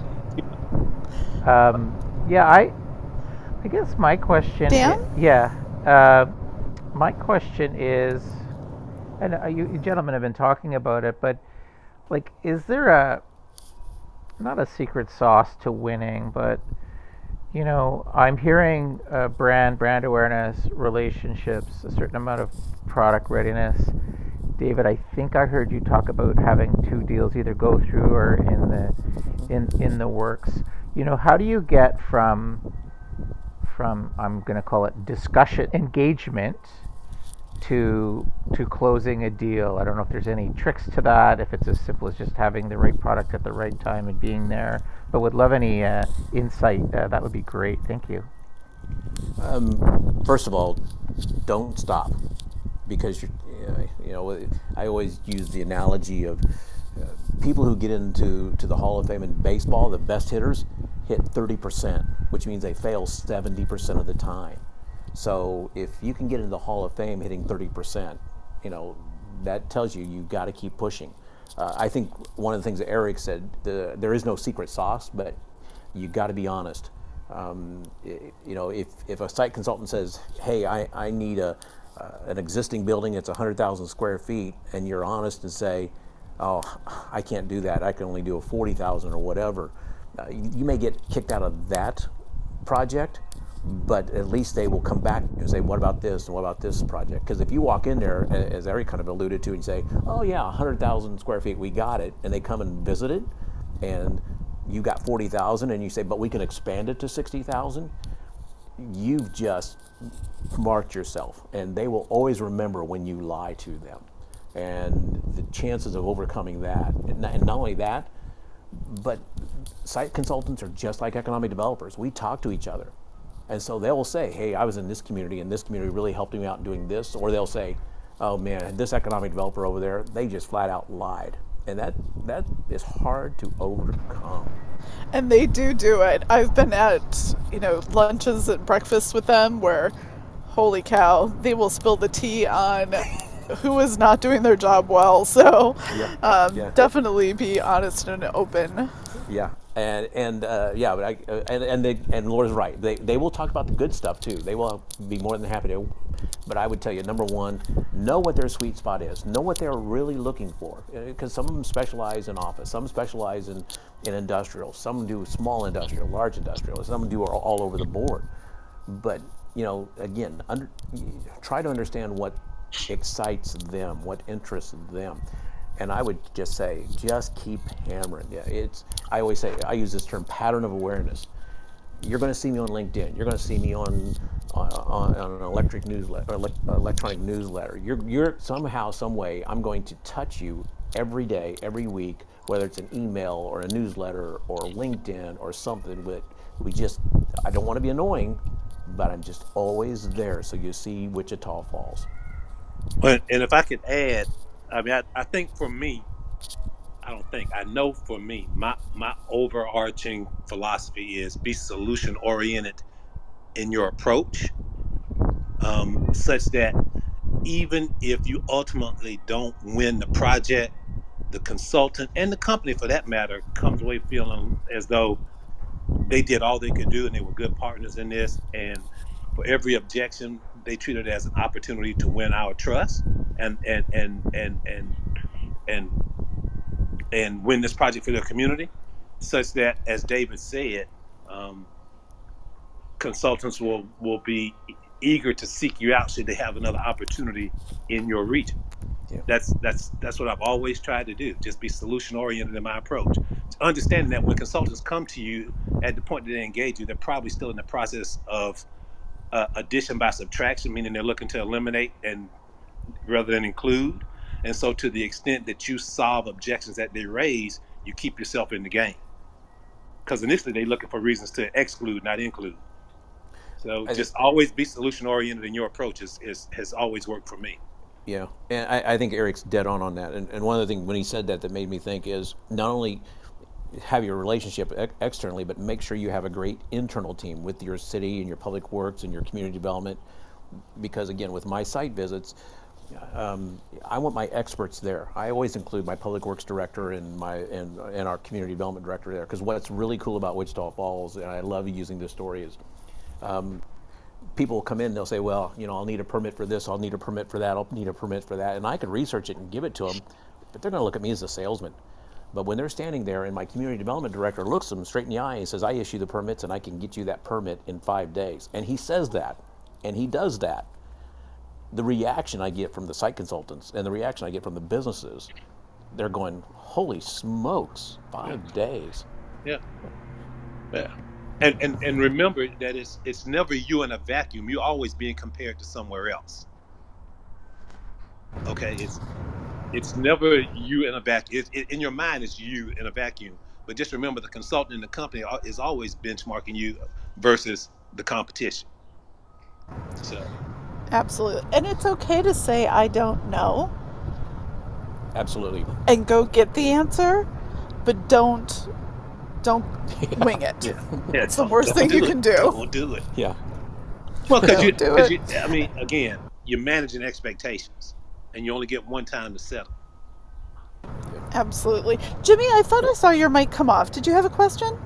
Yeah, I guess my question, Dan? my question is, and you gentlemen have been talking about it, but like, is there not a secret sauce to winning, but I'm hearing brand awareness, relationships, a certain amount of product readiness. David, I think I heard you talk about having 2 deals either go through or in the works. How do you get from I'm going to call it discussion engagement to closing a deal? I don't know if there's any tricks to that, if it's as simple as just having the right product at the right time and being there, but would love any insight. That would be great. Thank you. First of all, don't stop, because I always use the analogy of people who get into the Hall of Fame in baseball. The best hitters hit 30%, which means they fail 70% of the time. So if you can get into the Hall of Fame hitting 30%, that tells you got to keep pushing. I think one of the things that Eric said, there is no secret sauce, but you got to be honest. If a site consultant says, "Hey, I need an existing building that's 100,000 square feet," and you're honest and say, "Oh, I can't do that. I can only do a 40,000 or whatever," you may get kicked out of that project, but at least they will come back and say, "What about this and what about this project?" Because if you walk in there, as Eric kind of alluded to, and say, "Oh yeah, 100,000 square feet, we got it," and they come and visit it, and you got 40,000 and you say, but we can expand it to 60,000, you've just marked yourself, and they will always remember when you lie to them. And the chances of overcoming that, and not only that, but site consultants are just like economic developers. We talk to each other. And so they'll say, hey, I was in this community and this community really helped me out in doing this. Or they'll say, oh man, this economic developer over there, they just flat out lied. And that is hard to overcome. And they do it. I've been at, lunches and breakfasts with them where, holy cow, they will spill the tea on who is not doing their job well. So Yeah. definitely be honest and open. Yeah, yeah, but and Laura's right. They will talk about the good stuff too. They will be more than happy to. But I would tell you, number one, know what their sweet spot is. Know what they're really looking for. Because some of them specialize in office, some specialize in industrial, some do small industrial, large industrial, some do all over the board. But again, try to understand what excites them, what interests them. And I would just say, just keep hammering. Yeah, I always say, I use this term, pattern of awareness. You're going to see me on LinkedIn. You're going to see me on an electronic newsletter. You're somehow, some way, I'm going to touch you every day, every week, whether it's an email or a newsletter or LinkedIn or something. But I don't want to be annoying, but I'm just always there. So you see Wichita Falls. And if I could add, I mean, I think for me, I know for me, my overarching philosophy is be solution oriented in your approach, such that even if you ultimately don't win the project, the consultant and the company for that matter comes away feeling as though they did all they could do and they were good partners in this. And for every objection, they treat it as an opportunity to win our trust and and win this project for their community, such that, as David said, um, consultants will be eager to seek you out should they have another opportunity in your region. Yeah. That's what I've always tried to do. Just be solution oriented in my approach. Understanding that when consultants come to you at the point that they engage you, they're probably still in the process of addition by subtraction, meaning they're looking to eliminate and rather than include. And so, to the extent that you solve objections that they raise, you keep yourself in the game. Because initially they're looking for reasons to exclude, not include. So, I think, just always be solution oriented in your approach has always worked for me. yeah, and I think Eric's dead on that. And one of the things when he said that made me think is not only have your relationship externally, but make sure you have a great internal team with your city and your public works and your community development. Because again, with my site visits, I want my experts there. I always include my public works director and our community development director there. Because what's really cool about Wichita Falls, and I love using this story, is people will come in and they'll say, well, I'll need a permit for this, I'll need a permit for that, I'll need a permit for that. And I could research it and give it to them, but they're going to look at me as a salesman. But when they're standing there and my community development director looks them straight in the eye and says, I issue the permits and I can get you that permit in 5 days. And he says that, and he does that. The reaction I get from the site consultants and the reaction I get from the businesses, they're going, holy smokes, 5 days. Yeah. Yeah. And remember that it's never you in a vacuum. You're always being compared to somewhere else. Okay, it's never you in a vacuum. In your mind, it's you in a vacuum. But just remember, the consultant in the company is always benchmarking you versus the competition. So, Absolutely. And it's okay to say, I don't know, Absolutely. and go get the answer, but don't wing it. yeah, yeah. It's the worst thing Do you it. can do. Don't do it. Yeah. Well, Don't do it. I mean, again, you're managing expectations, and you only get one time to settle. Absolutely. Jimmy, I thought I saw your mic come off. Did you have a question?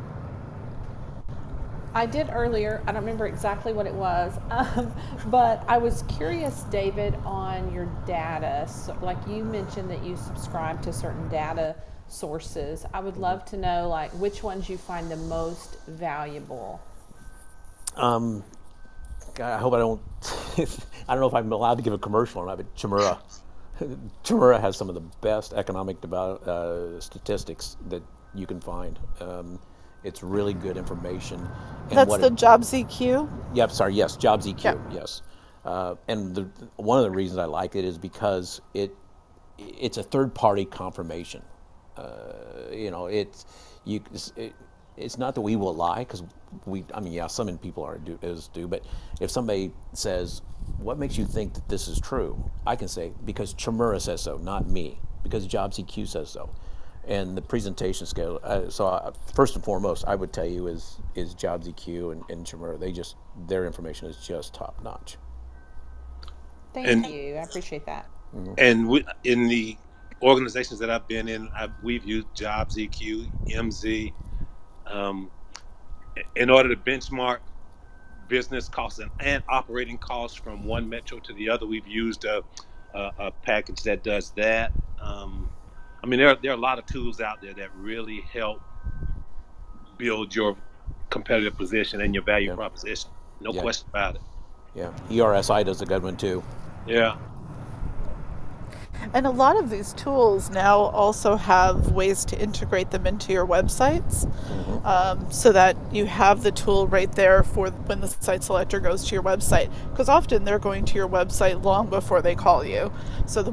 I did earlier. I don't remember exactly what it was, but I was curious, David, on your data. So, like you mentioned that you subscribe to certain data sources. I would love to know, like, which ones you find the most valuable. God, I hope I don't. I don't know if I'm allowed to give a commercial or not, but Chimera has some of the best economic statistics that you can find. It's really good information. And That's what the it, Jobs EQ? Yep, sorry, yes, Jobs Yeah. EQ, yes. One of the reasons I like it is because it's a third party confirmation. You know, it's not that we will lie because I mean, yeah, some people do, but if somebody says, "What makes you think that this is true?" I can say because Chimera says so, not me, because Jobs EQ says so, and the presentation scale. First and foremost, I would tell you is Jobs EQ and Chimera. Their information is just top notch. Thank And you. I appreciate that. in the organizations that I've been in, we've used Jobs EQ, MZ, um, in order to benchmark business costs and operating costs from one metro to the other. We've used a package that does that. I mean, there are a lot of tools out there that really help build your competitive position and your value Yeah, proposition. No yeah, question about it. yeah. ERSI does a good one too. Yeah. And a lot of these tools now also have ways to integrate them into your websites, so that you have the tool right there for when the site selector goes to your website. Because often they're going to your website long before they call you. So the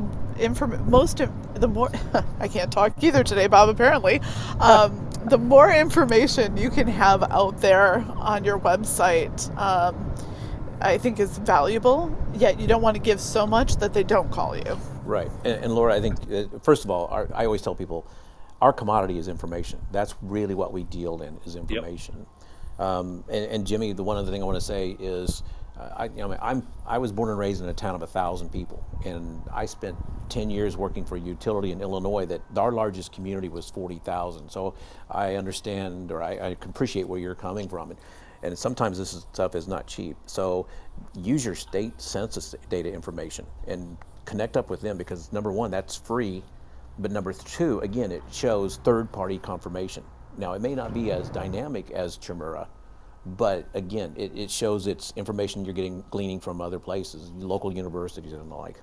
more I can't talk either today, Bob. Apparently, the more information you can have out there on your website, I think is valuable. Yet you don't want to give so much that they don't call you. Right. And Laura, I think, first of all, I always tell people our commodity is information. That's really what we deal in is Yep. information. And Jimmy, the one other thing I want to say is, I was born and raised in a town of 1,000 people, and I spent 10 years working for a utility in Illinois that our largest community was 40,000. So I understand, or I can appreciate where you're coming from. And sometimes stuff is not cheap. So use your state census data information and connect up with them because number one, that's free. But number two, again, it shows third-party confirmation. Now, it may not be as dynamic as Chimera, but again, it shows it's information you're gleaning from other places, local universities and the like.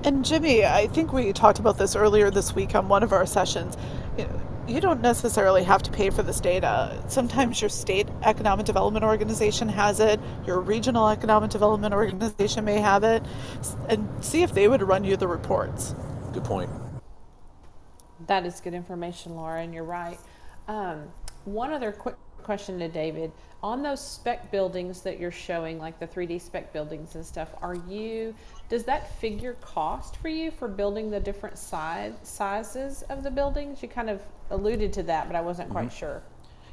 And Jimmy, I think we talked about this earlier this week on one of our sessions. You don't necessarily have to pay for this data. Sometimes your state economic development organization has it, your regional economic development organization may have it, and see if they would run you the reports. Good point. That is good information, Laura, and you're right. One other quick question to David. On those spec buildings that you're showing, like the 3D spec buildings and stuff, does that figure cost for you for building the different sizes of the buildings? You kind of alluded to that, but I wasn't quite sure.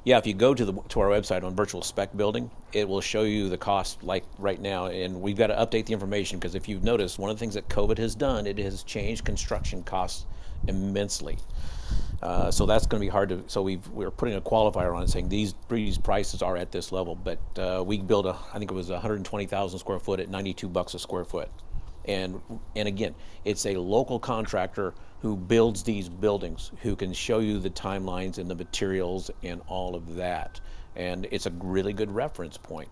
Yeah, if you go to our website on virtual spec building, it will show you the cost like right now, and we've got to update the information because if you've noticed, one of the things that COVID has done, it has changed construction costs immensely. So that's going to be hard to. So we're putting a qualifier on it saying these prices are at this level, but we built I think it was 120,000 square foot at $92 a square foot, and again, it's a local contractor who builds these buildings who can show you the timelines and the materials and all of that, and it's a really good reference point.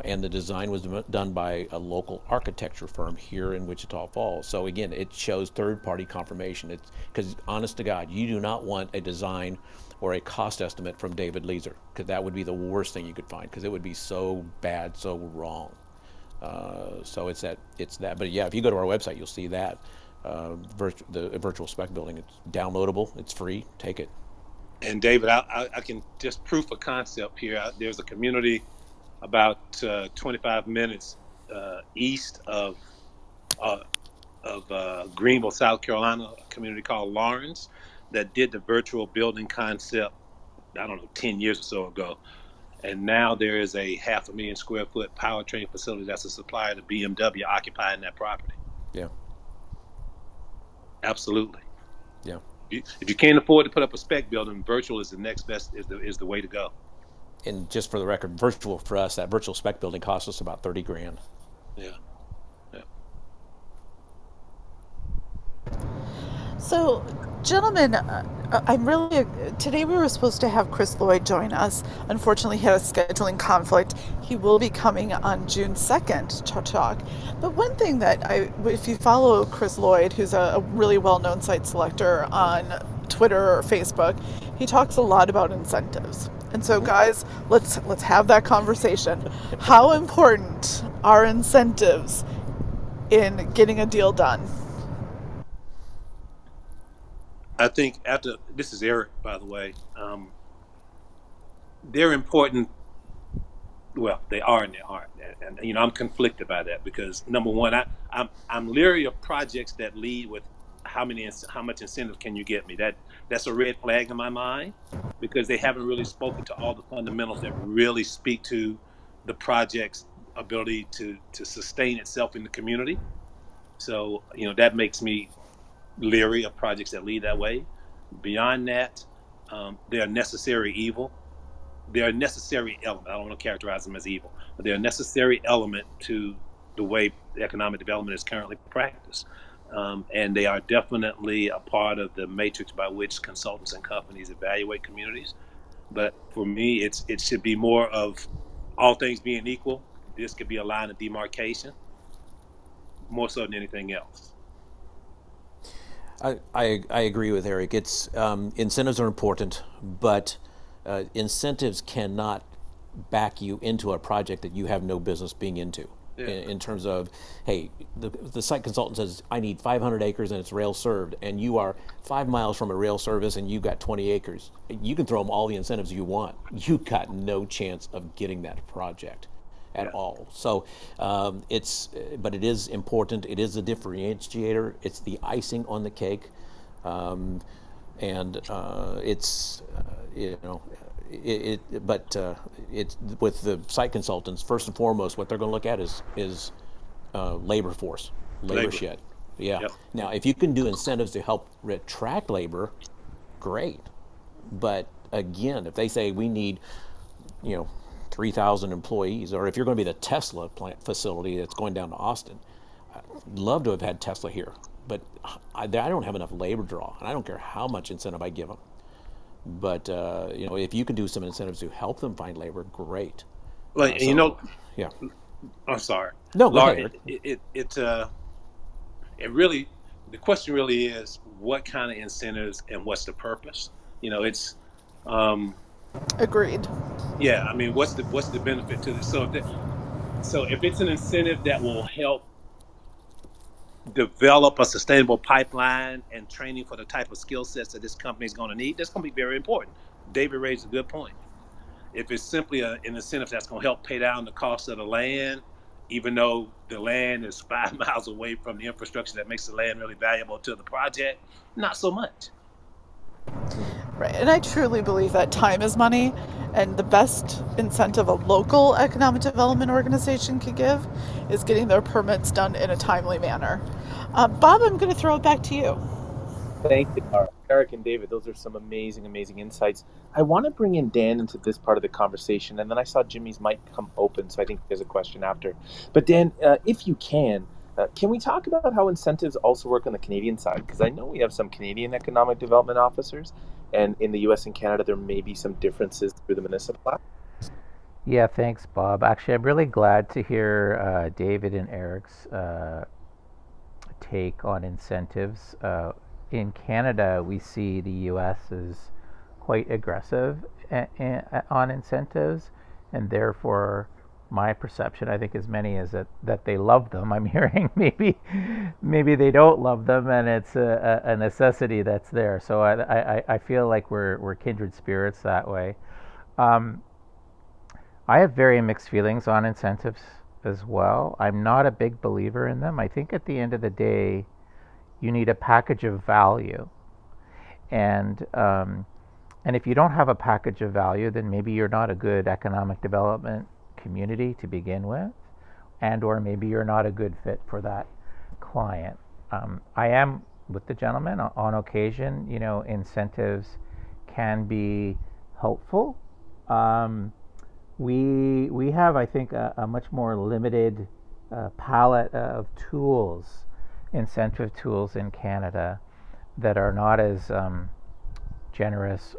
And the design was done by a local architecture firm here in Wichita Falls. So again, it shows third-party confirmation. It's because, honest to God, you do not want a design or a cost estimate from David Leeser, because that would be the worst thing you could find, because it would be so bad, so wrong. So it's that. But yeah, if you go to our website, you'll see that the virtual spec building. It's downloadable. It's free. Take it. And David, I can just proof of concept here. There's a community about 25 minutes east uh, of Greenville, South Carolina, a community called Lawrence that did the virtual building concept, I don't know, 10 years or so ago. And now there is a 500,000 square foot powertrain facility that's a supplier to BMW occupying that property. Yeah. Absolutely. Yeah. If you can't afford to put up a spec building, virtual is the next best, is the way to go. And just for the record, virtual for us, that virtual spec building cost us about 30 grand. Yeah. Yeah. So, gentlemen, today we were supposed to have Chris Lloyd join us. Unfortunately, he had a scheduling conflict. He will be coming on June 2nd to talk. But one thing if you follow Chris Lloyd, who's a really well-known site selector on Twitter or Facebook, he talks a lot about incentives. And so, guys, let's have that conversation. How important are incentives in getting a deal done? I think after this is Eric, by the way. They're important. Well, they are and they aren't, and I'm conflicted by that because number one, I'm leery of projects that lead with how much incentive can you get me? That's a red flag in my mind because they haven't really spoken to all the fundamentals that really speak to the project's ability to sustain itself in the community. So that makes me leery of projects that lead that way. Beyond that, they are necessary evil. They're a necessary element. I don't want to characterize them as evil, but they're a necessary element to the way economic development is currently practiced. And they are definitely a part of the matrix by which consultants and companies evaluate communities. But for me, it should be more of all things being equal. This could be a line of demarcation more so than anything else. I agree with Eric. It's incentives are important, but incentives cannot back you into a project that you have no business being into. Yeah. In terms of, hey, the site consultant says I need 500 acres and it's rail served, and you are 5 miles from a rail service and you've got 20 acres. You can throw them all the incentives you want. You've got no chance of getting that project at Yeah. all. So but it is important. It is a differentiator. It's the icing on the cake, and it's But it's with the site consultants. First and foremost, what they're going to look at is labor force, labor Labor. shed. Yeah. Yep. Now, if you can do incentives to help attract labor, great. But again, if they say we need, you know, 3,000 employees, or if you're going to be the Tesla plant facility that's going down to Austin, I'd love to have had Tesla here, but I don't have enough labor draw, and I don't care how much incentive I give them. But if you can do some incentives to help them find labor, great. Well, So, yeah. I'm sorry, No, go Laura. ahead, Eric. It really, the question really is what kind of incentives and what's the purpose? It's um, Agreed. yeah. I mean, what's the benefit to this? So if it's an incentive that will help develop a sustainable pipeline and training for the type of skill sets that this company is going to need, that's going to be very important. David raised a good point. If it's simply an incentive that's going to help pay down the cost of the land, even though the land is 5 miles away from the infrastructure that makes the land really valuable to the project, not so much. Right. And I truly believe that time is money, and the best incentive a local economic development organization could give is getting their permits done in a timely manner. Bob, I'm going to throw it back to you. Thank you, Laura. Eric and David, those are some amazing, amazing insights. I want to bring in Dan into this part of the conversation, and then I saw Jimmy's mic come open, so I think there's a question after. But Dan, if you can we talk about how incentives also work on the Canadian side? Because I know we have some Canadian economic development officers, and in the U.S. and Canada, there may be some differences through the municipal act. Yeah, thanks, Bob. Actually, I'm really glad to hear David and Eric's take on incentives. In Canada, we see the U.S. as quite aggressive on incentives, and therefore, my perception, I think, as many is that they love them. I'm hearing maybe they don't love them, and it's a necessity that's there. So I feel like we're kindred spirits that way. Um, I have very mixed feelings on incentives as well. I'm not a big believer in them. I think at the end of the day, you need a package of value, and and if you don't have a package of value, then maybe you're not a good economic development community to begin with, and or maybe you're not a good fit for that client. I am with the gentleman on occasion. Incentives can be helpful. We have, I think, a much more limited palette of tools, incentive tools in Canada that are not as generous,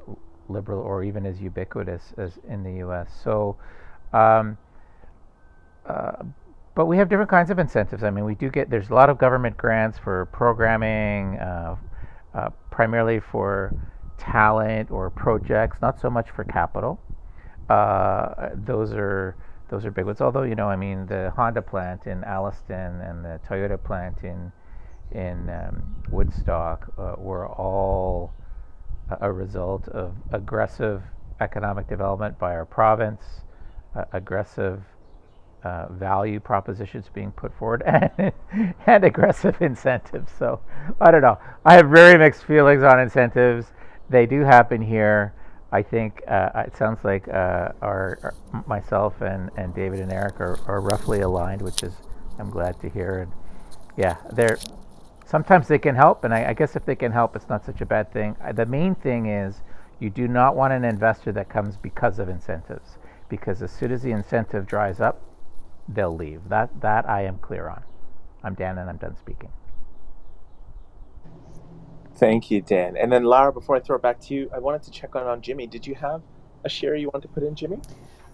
liberal, or even as ubiquitous as in the U.S. So, um, uh, but we have different kinds of incentives. I mean, there's a lot of government grants for programming, primarily for talent or projects, not so much for capital. Those are big ones. Although I mean, the Honda plant in Alliston and the Toyota plant in Woodstock were all a result of aggressive economic development by our province, aggressive value propositions being put forward, and aggressive incentives. So I don't know. I have very mixed feelings on incentives. They do happen here. I think it sounds like our myself and David and Eric are roughly aligned, which is I'm glad to hear. And yeah, they're sometimes they can help, and I guess if they can help, it's not such a bad thing. The main thing is you do not want an investor that comes because of incentives, because as soon as the incentive dries up, they'll leave. That I am clear on. I'm Dan, and I'm done speaking. Thank you, Dan. And then Lara, before I throw it back to you, I wanted to check on Jimmy. Did you have a share you want to put in, Jimmy?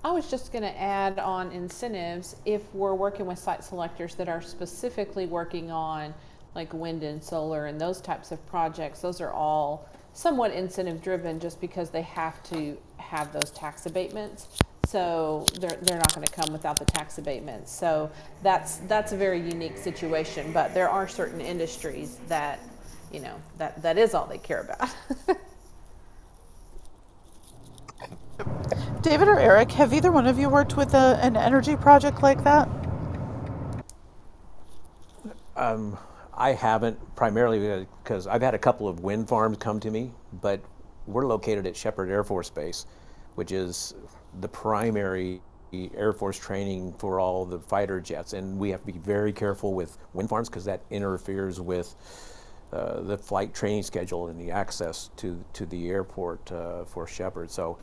I was just going to add on incentives. If we're working with site selectors that are specifically working on like wind and solar and those types of projects, those are all somewhat incentive driven just because they have to have those tax abatements. So they're not going to come without the tax abatements. So that's a very unique situation. But there are certain industries that that is all they care about. David or Eric, have either one of you worked with an energy project like that? I haven't, primarily because I've had a couple of wind farms come to me, but we're located at Shepherd Air Force Base, which is the primary Air Force training for all the fighter jets, and we have to be very careful with wind farms because that interferes with the flight training schedule and the access to the airport for Shepherd. So,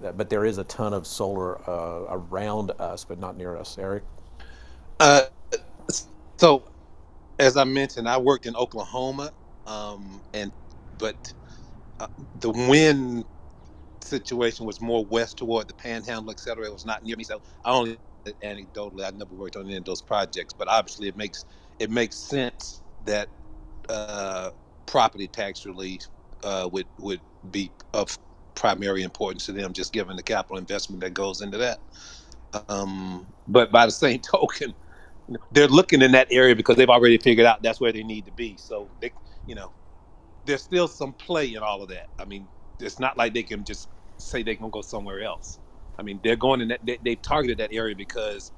but there is a ton of solar around us, but not near us. Eric? Uh, so as I mentioned, I worked in Oklahoma, and but the wind situation was more west toward the Panhandle, et cetera. It was not near me, so I only anecdotally. I never worked on any of those projects, but obviously it makes sense that uh, property tax relief would be of primary importance to them, just given the capital investment that goes into that. But by the same token, they're looking in that area because they've already figured out that's where they need to be. So you know, there's still some play in all of that. I mean, it's not like they can just say they can go somewhere else. I mean, they're going in that they've targeted that area because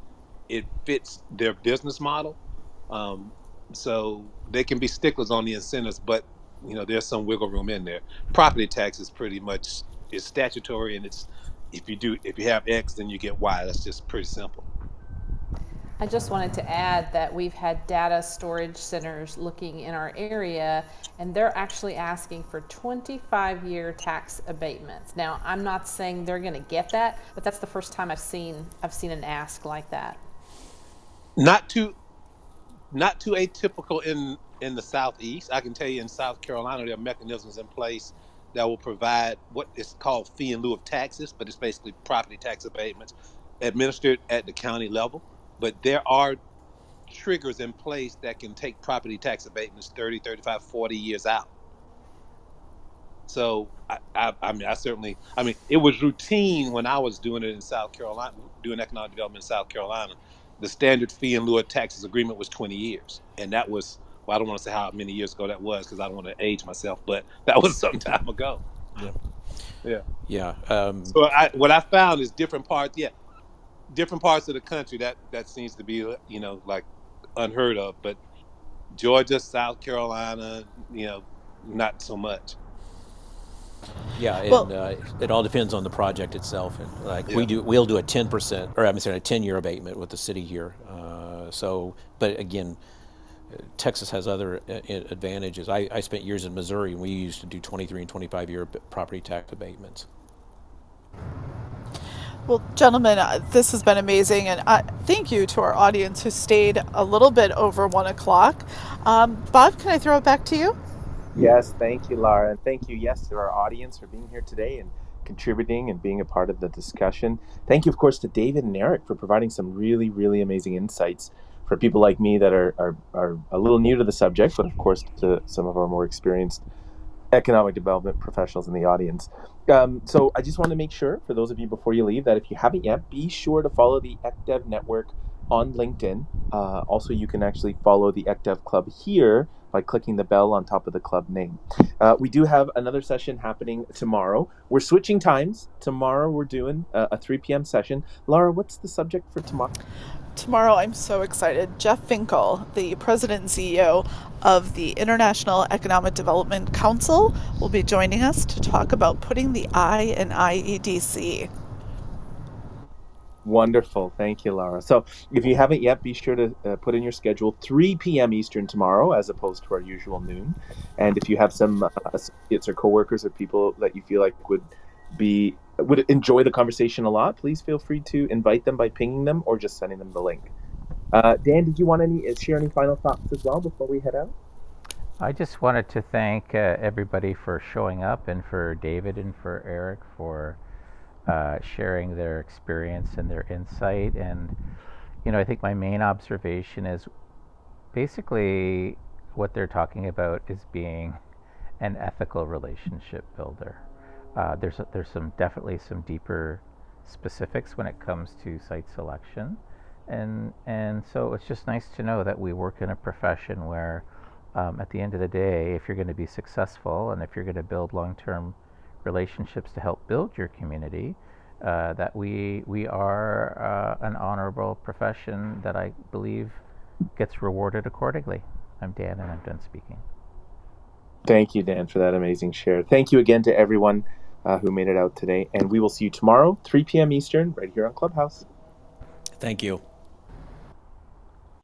it fits their business model. Um, so they can be sticklers on the incentives, but there's some wiggle room in there. Property tax is pretty much is statutory, and it's if you have X, then you get Y. That's just pretty simple. I just wanted to add that we've had data storage centers looking in our area, and they're actually asking for 25-year tax abatements. Now, I'm not saying they're going to get that, but that's the first time I've seen an ask like that. Not too not too atypical in the Southeast. I can tell you in South Carolina, there are mechanisms in place that will provide what is called fee in lieu of taxes, but it's basically property tax abatements administered at the county level. But there are triggers in place that can take property tax abatements 30, 35, 40 years out. So I certainly, it was routine when I was doing it in South Carolina, doing economic development in South Carolina. The standard fee in lieu of taxes agreement was 20 years. And that was, well, I don't want to say how many years ago that was because I don't want to age myself, but that was some time ago. Yeah. Yeah. Yeah. So what I found is different parts of the country that seems to be, like unheard of, but Georgia, South Carolina, not so much. Yeah, Well, and it all depends on the project itself. And like Yeah. we'll do a 10%, or I'm saying a 10-year abatement with the city here. But again, Texas has other advantages. I spent years in Missouri, and we used to do 23 and 25-year property tax abatements. well, gentlemen, this has been amazing, and thank you to our audience who stayed a little bit over 1 o'clock. Bob, can I throw it back to you? Yes, thank you, Lara. And thank you, yes, to our audience for being here today and contributing and being a part of the discussion. Thank you, of course, to David and Eric for providing some really, really amazing insights for people like me that are a little new to the subject, but of course to some of our more experienced economic development professionals in the audience. So I just want to make sure, for those of you before you leave, that if you haven't yet, be sure to follow the ECDev Network on LinkedIn. Also, you can actually follow the ECDev Club here by clicking the bell on top of the club name. We do have another session happening tomorrow. We're switching times. Tomorrow we're doing a 3 p.m. session. Laura, what's the subject for tomorrow? Tomorrow, I'm so excited. Jeff Finkel, the president and CEO of the International Economic Development Council, will be joining us to talk about putting the I in IEDC. Wonderful. Thank you, Laura. So if you haven't yet, be sure to put in your schedule 3 p.m. Eastern tomorrow as opposed to our usual noon. And if you have some associates or coworkers or people that you feel like would enjoy the conversation a lot, please feel free to invite them by pinging them or just sending them the link. Dan, did you want to share any final thoughts as well before we head out? I just wanted to thank everybody for showing up, and for David and for Eric for sharing their experience and their insight. And, I think my main observation is basically what they're talking about is being an ethical relationship builder. There's definitely some deeper specifics when it comes to site selection, and so it's just nice to know that we work in a profession where, at the end of the day, if you're going to be successful and if you're going to build long-term relationships to help build your community, that we are an honorable profession that I believe gets rewarded accordingly. I'm Dan, and I'm done speaking. Thank you, Dan, for that amazing share. Thank you again to everyone who made it out today, and we will see you tomorrow, 3 p.m. Eastern, right here on Clubhouse. Thank you.